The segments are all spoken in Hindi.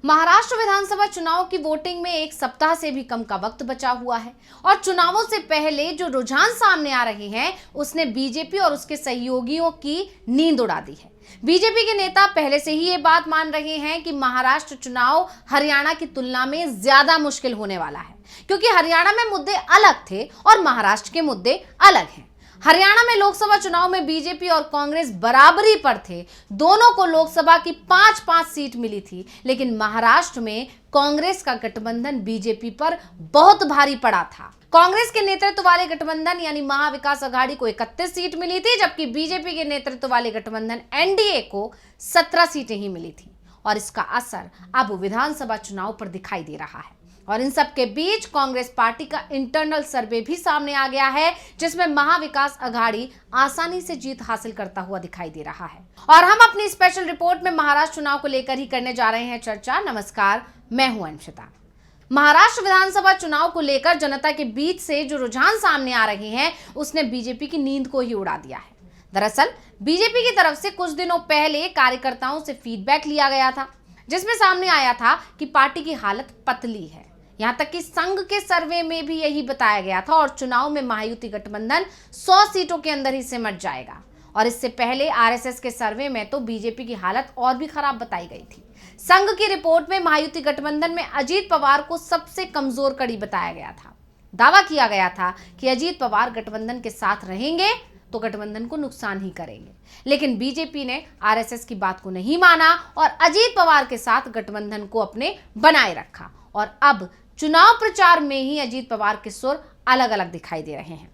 महाराष्ट्र विधानसभा चुनाव की वोटिंग में एक सप्ताह से भी कम का वक्त बचा हुआ है और चुनावों से पहले जो रुझान सामने आ रहे हैं उसने बीजेपी और उसके सहयोगियों की नींद उड़ा दी है। बीजेपी के नेता पहले से ही ये बात मान रहे हैं कि महाराष्ट्र चुनाव हरियाणा की तुलना में ज्यादा मुश्किल होने वाला है, क्योंकि हरियाणा में मुद्दे अलग थे और महाराष्ट्र के मुद्दे अलग हैं। हरियाणा में लोकसभा चुनाव में बीजेपी और कांग्रेस बराबरी पर थे, दोनों को लोकसभा की 5-5 सीट मिली थी, लेकिन महाराष्ट्र में कांग्रेस का गठबंधन बीजेपी पर बहुत भारी पड़ा था। कांग्रेस के नेतृत्व वाले गठबंधन यानी महाविकास अघाड़ी को 31 सीट मिली थी, जबकि बीजेपी के नेतृत्व वाले गठबंधन एनडीए को 17 सीटें ही मिली थी और इसका असर अब विधानसभा चुनाव पर दिखाई दे रहा है। और इन सब के बीच कांग्रेस पार्टी का इंटरनल सर्वे भी सामने आ गया है, जिसमें महाविकास अघाड़ी आसानी से जीत हासिल करता हुआ दिखाई दे रहा है। और हम अपनी स्पेशल रिपोर्ट में महाराष्ट्र चुनाव को लेकर ही करने जा रहे हैं चर्चा। नमस्कार, मैं हूं अंशिता। महाराष्ट्र विधानसभा चुनाव को लेकर जनता के बीच से जो रुझान सामने आ रहे हैं उसने बीजेपी की नींद को ही उड़ा दिया है। दरअसल बीजेपी की तरफ से कुछ दिनों पहले कार्यकर्ताओं से फीडबैक लिया गया था, जिसमें सामने आया था कि पार्टी की हालत पतली है। यहां तक कि संघ के सर्वे में भी यही बताया गया था और चुनाव में महायुति गठबंधन 100 सीटों के अंदर ही सिमट जाएगा। और इससे पहले आरएसएस के सर्वे में तो बीजेपी की हालत और भी खराब बताई गई थी। संघ की रिपोर्ट में महायुति गठबंधन में अजीत पवार को सबसे कमजोर कड़ी बताया गया था। दावा किया गया था कि अजीत पवार गठबंधन के साथ रहेंगे तो गठबंधन को नुकसान ही करेंगे, लेकिन बीजेपी ने आरएसएस की बात को नहीं माना और अजीत पवार के साथ गठबंधन को अपने बनाए रखा। और अब चुनाव प्रचार में ही अजीत पवार के सुर अलग अलग दिखाई दे रहे हैं।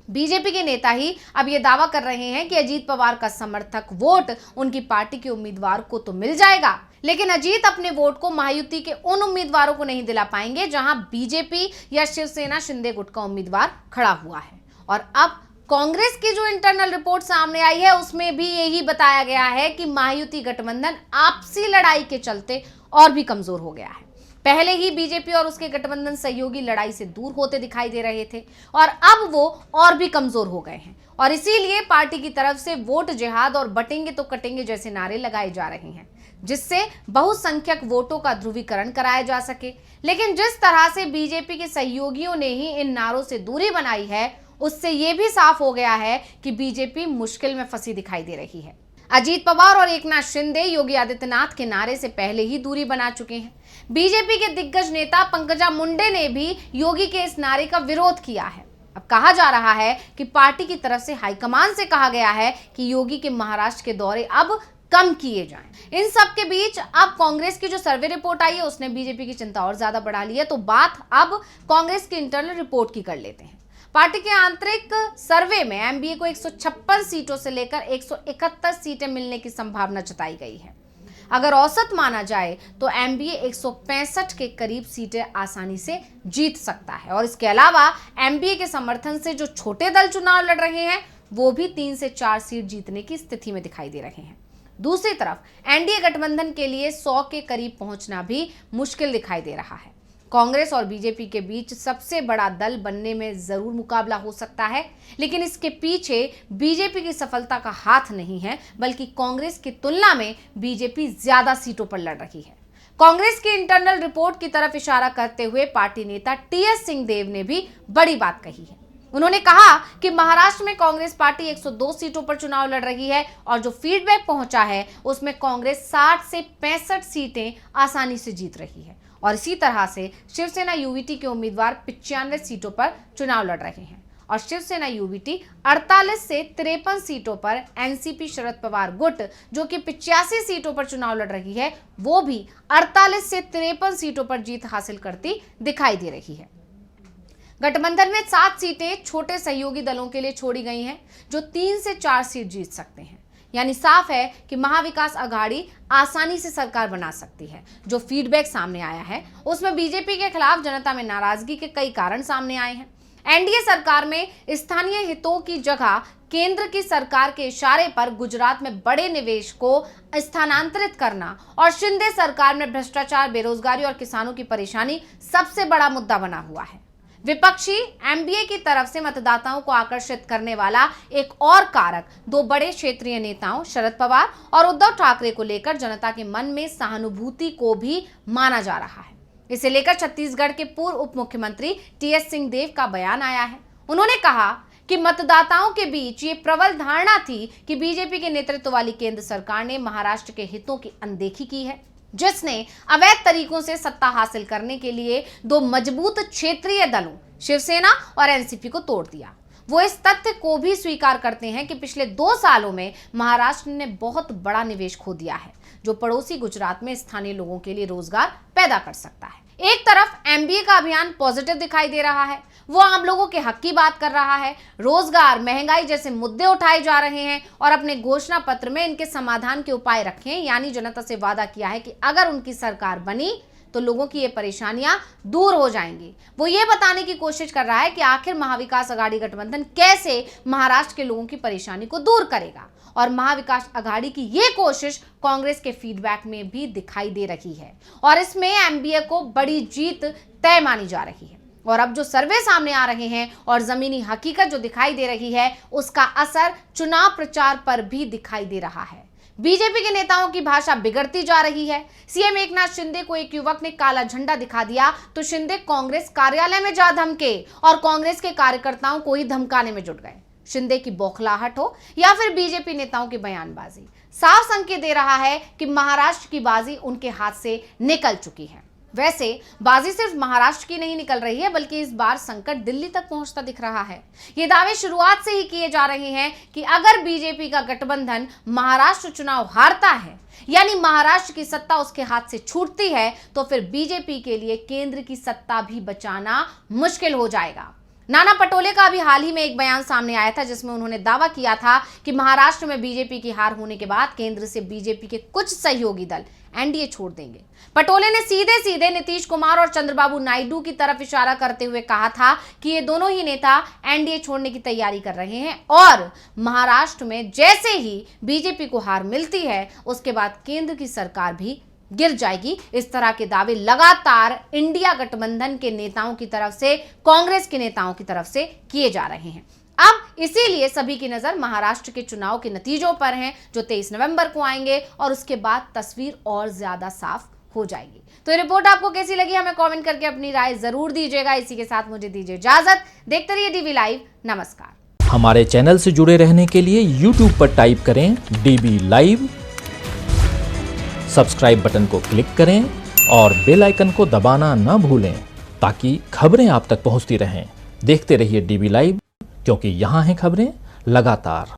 बीजेपी के नेता ही अब ये दावा कर रहे हैं कि अजीत पवार का समर्थक वोट उनकी पार्टी के उम्मीदवार को तो मिल जाएगा, लेकिन अजीत अपने वोट को महायुति के उन उम्मीदवारों को नहीं दिला पाएंगे जहां बीजेपी या शिवसेना शिंदे गुट का उम्मीदवार खड़ा हुआ है। और अब कांग्रेस की जो इंटरनल रिपोर्ट सामने आई है उसमें भी यही बताया गया है कि महायुति गठबंधन आपसी लड़ाई के चलते और भी कमजोर हो गया है। पहले ही बीजेपी और उसके गठबंधन सहयोगी लड़ाई से दूर होते दिखाई दे रहे थे और अब वो और भी कमजोर हो गए हैं और इसीलिए पार्टी की तरफ से वोट जिहाद और बटेंगे तो कटेंगे जैसे नारे लगाए जा रहे हैं, जिससे बहुसंख्यक वोटों का ध्रुवीकरण कराया जा सके। लेकिन जिस तरह से बीजेपी के सहयोगियों ने ही इन नारों से दूरी बनाई है, उससे ये भी साफ हो गया है कि बीजेपी मुश्किल में फंसी दिखाई दे रही है। अजीत पवार और एकनाथ शिंदे योगी आदित्यनाथ के नारे से पहले ही दूरी बना चुके हैं। बीजेपी के दिग्गज नेता पंकजा मुंडे ने भी योगी के इस नारे का विरोध किया है। अब कहा जा रहा है कि पार्टी की तरफ से हाईकमान से कहा गया है कि योगी के महाराष्ट्र के दौरे अब कम किए जाएं। इन सब के बीच अब कांग्रेस की जो सर्वे रिपोर्ट आई है उसने बीजेपी की चिंता और ज्यादा बढ़ा ली है। तो बात अब कांग्रेस की इंटरनल रिपोर्ट की कर लेते हैं। पार्टी के आंतरिक सर्वे में एमबीए को 156 सीटों से लेकर 171 सीटें मिलने की संभावना जताई गई है। अगर औसत माना जाए तो एमबीए 165 के करीब सीटें आसानी से जीत सकता है और इसके अलावा एमबीए के समर्थन से जो छोटे दल चुनाव लड़ रहे हैं वो भी 3 से 4 सीट जीतने की स्थिति में दिखाई दे रहे हैं। दूसरी तरफ एनडीए गठबंधन के लिए 100 के करीब पहुंचना भी मुश्किल दिखाई दे रहा है। कांग्रेस और बीजेपी के बीच सबसे बड़ा दल बनने में जरूर मुकाबला हो सकता है, लेकिन इसके पीछे बीजेपी की सफलता का हाथ नहीं है, बल्कि कांग्रेस की तुलना में बीजेपी ज्यादा सीटों पर लड़ रही है। कांग्रेस की इंटरनल रिपोर्ट की तरफ इशारा करते हुए पार्टी नेता टीएस सिंहदेव ने भी बड़ी बात कही है। उन्होंने कहा कि महाराष्ट्र में कांग्रेस पार्टी 102 सीटों पर चुनाव लड़ रही है और जो फीडबैक पहुंचा है उसमें कांग्रेस 60 से 65 सीटें आसानी से जीत रही है और इसी तरह से शिवसेना यूवीटी के उम्मीदवार 95 सीटों पर चुनाव लड़ रहे हैं और शिवसेना यूवीटी 48 से 53 सीटों पर एनसीपी शरद पवार गुट जो कि 85 सीटों पर चुनाव लड़ रही है वो भी 48 से 53 सीटों पर जीत हासिल करती दिखाई दे रही है। गठबंधन में 7 सीटें छोटे सहयोगी दलों के लिए छोड़ी गई हैं जो 3 से 4 सीट जीत सकते हैं। यानी साफ है कि महाविकास अघाड़ी आसानी से सरकार बना सकती है। जो फीडबैक सामने आया है उसमें बीजेपी के खिलाफ जनता में नाराजगी के कई कारण सामने आए हैं। एनडीए सरकार में स्थानीय हितों की जगह केंद्र की सरकार के इशारे पर गुजरात में बड़े निवेश को स्थानांतरित करना और शिंदे सरकार में भ्रष्टाचार, बेरोजगारी और किसानों की परेशानी सबसे बड़ा मुद्दा बना हुआ है। विपक्षी एमबीए की तरफ से मतदाताओं को आकर्षित करने वाला एक और कारक दो बड़े क्षेत्रीय नेताओं शरद पवार और उद्धव ठाकरे को लेकर जनता के मन में सहानुभूति को भी माना जा रहा है। इसे लेकर छत्तीसगढ़ के पूर्व उप मुख्यमंत्री टीएस सिंहदेव का बयान आया है। उन्होंने कहा कि मतदाताओं के बीच ये प्रबल धारणा थी कि बीजेपी के नेतृत्व वाली केंद्र सरकार ने महाराष्ट्र के हितों की अनदेखी की है, जिसने अवैध तरीकों से सत्ता हासिल करने के लिए दो मजबूत क्षेत्रीय दलों शिवसेना और एनसीपी को तोड़ दिया। वो इस तथ्य को भी स्वीकार करते हैं कि पिछले 2 सालों में महाराष्ट्र ने बहुत बड़ा निवेश खो दिया है, जो पड़ोसी गुजरात में स्थानीय लोगों के लिए रोजगार पैदा कर सकता है। एक तरफ एमबीए का अभियान पॉजिटिव दिखाई दे रहा है, वो आम लोगों के हक की बात कर रहा है, रोजगार, महंगाई जैसे मुद्दे उठाए जा रहे हैं और अपने घोषणा पत्र में इनके समाधान के उपाय रखे हैं। यानी जनता से वादा किया है कि अगर उनकी सरकार बनी तो लोगों की ये परेशानियां दूर हो जाएंगी। वो ये बताने की कोशिश कर रहा है कि आखिर महाविकास अघाड़ी गठबंधन कैसे महाराष्ट्र के लोगों की परेशानी को दूर करेगा, और महाविकास अघाड़ी की ये कोशिश कांग्रेस के फीडबैक में भी दिखाई दे रही है और इसमें एमबीए को बड़ी जीत तय मानी जा रही है। और अब जो सर्वे सामने आ रहे हैं और जमीनी हकीकत जो दिखाई दे रही है, उसका असर चुनाव प्रचार पर भी दिखाई दे रहा है। बीजेपी के नेताओं की भाषा बिगड़ती जा रही है। सीएम एकनाथ शिंदे को एक युवक ने काला झंडा दिखा दिया तो शिंदे कांग्रेस कार्यालय में जा धमके और कांग्रेस के कार्यकर्ताओं को ही धमकाने में जुट गए। शिंदे की बौखलाहट हो या फिर बीजेपी नेताओं की बयानबाजी साफ संकेत दे रहा है कि महाराष्ट्र की बाजी उनके हाथ से निकल चुकी है। वैसे बाजी सिर्फ महाराष्ट्र की नहीं निकल रही है, बल्कि इस बार संकट दिल्ली तक पहुंचता दिख रहा है। ये दावे शुरुआत से ही किए जा रहे हैं कि अगर बीजेपी का गठबंधन महाराष्ट्र चुनाव हारता है, यानी महाराष्ट्र की सत्ता उसके हाथ से छूटती है, तो फिर बीजेपी के लिए केंद्र की सत्ता भी बचाना मुश्किल हो जाएगा। नाना पटोले का अभी हाल ही में एक बयान सामने आया था, जिसमें उन्होंने दावा किया था कि महाराष्ट्र में बीजेपी की हार होने के बाद केंद्र से बीजेपी के कुछ सहयोगी दल एनडीए छोड़ देंगे। पटोले ने सीधे सीधे नीतीश कुमार और चंद्रबाबू नायडू की तरफ इशारा करते हुए कहा था कि ये दोनों ही नेता एनडीए छोड़ने की तैयारी कर रहे हैं और महाराष्ट्र में जैसे ही बीजेपी को हार मिलती है, उसके बाद केंद्र की सरकार भी गिर जाएगी। इस तरह के दावे लगातार इंडिया गठबंधन के नेताओं की तरफ से, कांग्रेस के नेताओं की तरफ से किए जा रहे हैं। अब इसीलिए सभी की नजर महाराष्ट्र के चुनाव के नतीजों पर है, जो 23 नवंबर को आएंगे और उसके बाद तस्वीर और ज्यादा साफ हो जाएगी। तो ये रिपोर्ट आपको कैसी लगी, हमें कमेंट करके अपनी राय जरूर दीजिएगा। इसी के साथ मुझे दीजिए इजाजत। देखते रहिए डीबी लाइव। नमस्कार। हमारे चैनल से जुड़े रहने के लिए यूट्यूब पर टाइप करें डीबी लाइव, सब्सक्राइब बटन को क्लिक करें और बेल आइकन को दबाना ना भूलें, ताकि खबरें आप तक पहुंचती रहें। देखते रहिए डीबी लाइव, क्योंकि यहाँ हैं खबरें लगातार।